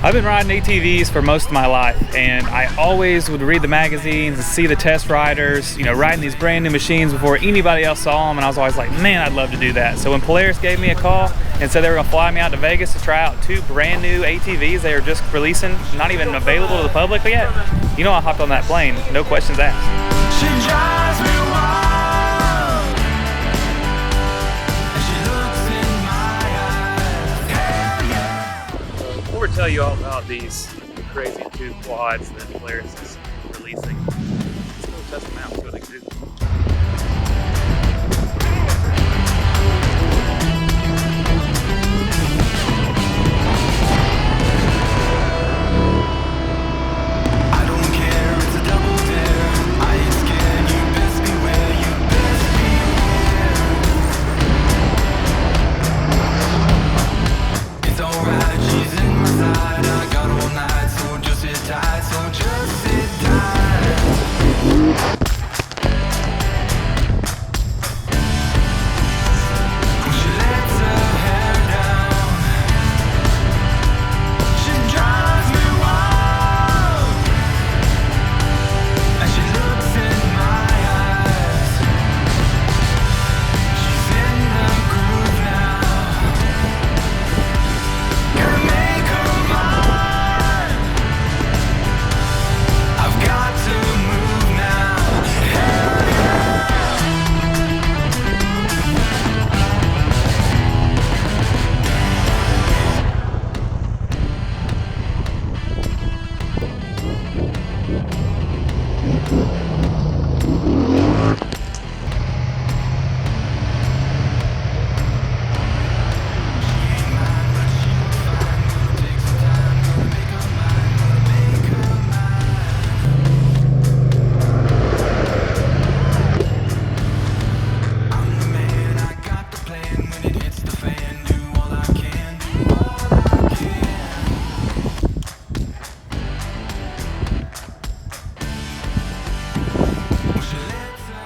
I've been riding ATVs for most of my life, and I always would read the magazines and see the test riders, you know, riding these brand new machines before anybody else saw them, and I was always like, man, I'd love to do that. So when Polaris gave me a call and said they were gonna fly me out to Vegas to try out 2 brand new ATVs they were just releasing, not even available to the public yet, you know, I hopped on that plane, no questions asked. She drives me wild, and she looks in my eyes. Hell yeah. Before we tell you all about these crazy 2 quads that Polaris is releasing, let's go test them out, see what they can do.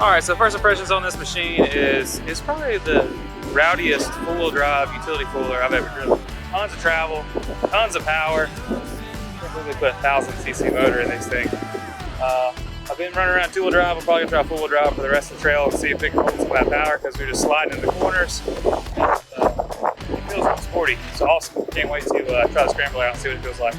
Alright, so first impressions on this machine is it's probably the rowdiest four-wheel drive utility foiler I've ever driven. Tons of travel, tons of power. Can't believe they put a 1000cc motor in these things. I've been running around 2-wheel drive. I'm probably gonna try 4-wheel drive for the rest of the trail and see if it can hold some of that power because we're just sliding in the corners. It feels really sporty. It's awesome. Can't wait to try the Scrambler out and see what it feels like.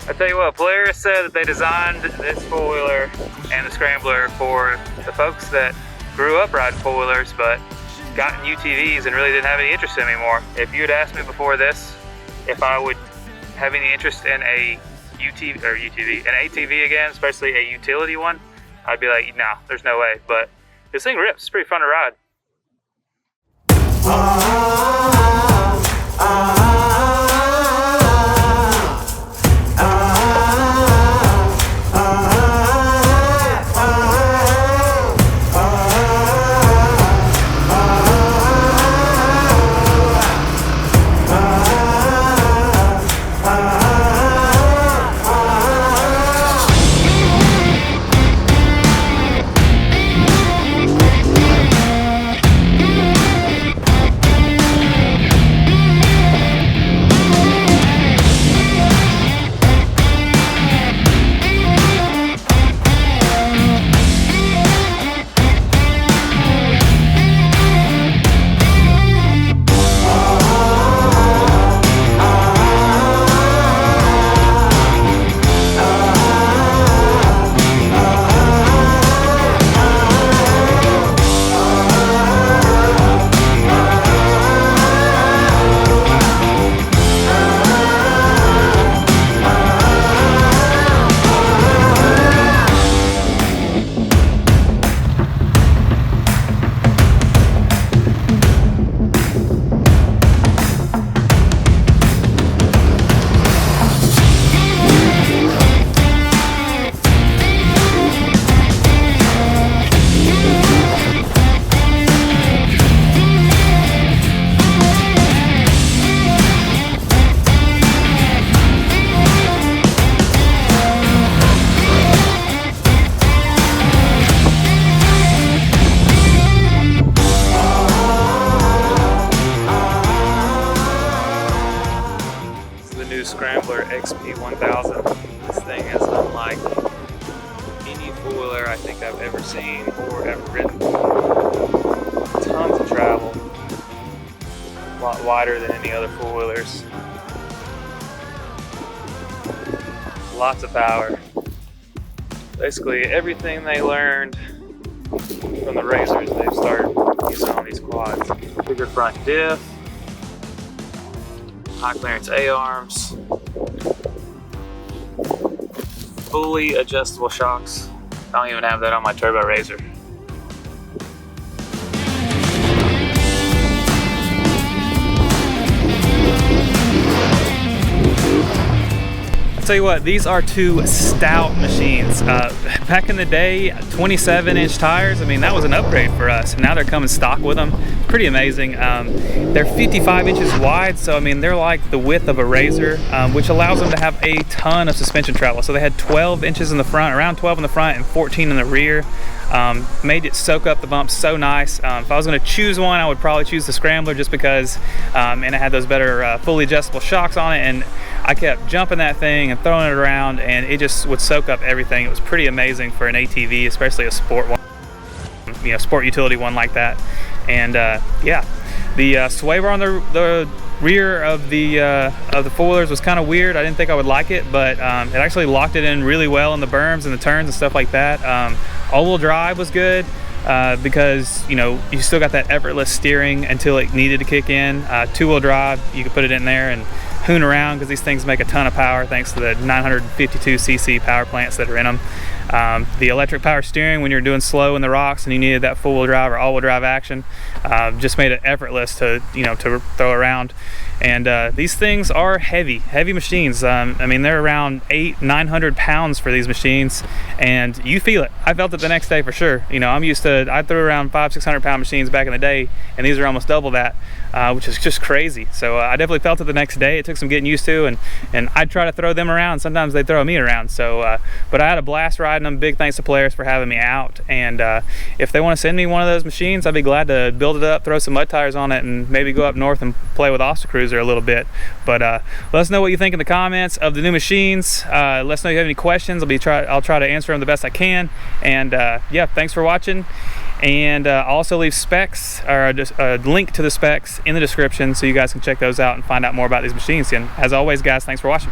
I tell you what, Polaris said that they designed this four-wheeler and the Scrambler for the folks that grew up riding four-wheelers but got in UTVs and really didn't have any interest anymore. If you had asked me before this if I would have any interest in an ATV again, especially a utility one, I'd be like, no, there's no way. But this thing rips. It's pretty fun to ride. Scrambler XP 1000. This thing is unlike any four-wheeler I think I've ever seen or ever ridden. Tons of travel, a lot wider than any other four-wheelers. Lots of power. Basically everything they learned from the racers they've started using on these quads. Bigger front diff, high clearance A-arms, fully adjustable shocks. I don't even have that on my Turbo Razor. I'll tell you what, these are two stout machines. Back in the day, 27-inch tires, I mean, that was an upgrade for us. Now they're coming stock with them. Pretty amazing. They're 55 inches wide, so I mean, they're like the width of a Razor, which allows them to have a ton of suspension travel. So they had 12 inches in the front, around 12 in the front and 14 in the rear. Made it soak up the bumps so nice. If I was going to choose one, I would probably choose the Scrambler just because, and it had those better fully adjustable shocks on it, and I kept jumping that thing and throwing it around, and it just would soak up everything. It was pretty amazing for an ATV, especially a sport one, you know, sport utility one like that. And yeah, the sway bar on the rear of the four-wheelers was kind of weird. I didn't think I would like it, but it actually locked it in really well in the berms and the turns and stuff like that. All-wheel drive was good because, you know, you still got that effortless steering until it needed to kick in. Two-wheel drive, you could put it in there and hoon around because these things make a ton of power thanks to the 952cc power plants that are in them. The electric power steering when you're doing slow in the rocks and you needed that four-wheel drive or all-wheel drive action just made it effortless to, you know, to throw around. And these things are heavy machines. I mean, they're around 800-900 pounds for these machines, and you feel it. I felt it the next day for sure. You know, I'm used to, I threw around 500-600 pound machines back in the day, and these are almost double that, which is just crazy. So I definitely felt it the next day. It took some getting used to, and I try to throw them around. Sometimes they throw me around. So, but I had a blast riding them. Big thanks to Polaris for having me out. And if they want to send me one of those machines, I'd be glad to build it up, throw some mud tires on it, and maybe go up north and play with Austin Cruiser a little bit. But let us know what you think in the comments of the new machines. Let us know if you have any questions. I'll try to answer them the best I can. And yeah, thanks for watching. And I'll also leave specs, or just a link to the specs in the description so you guys can check those out and find out more about these machines. And as always, guys, thanks for watching.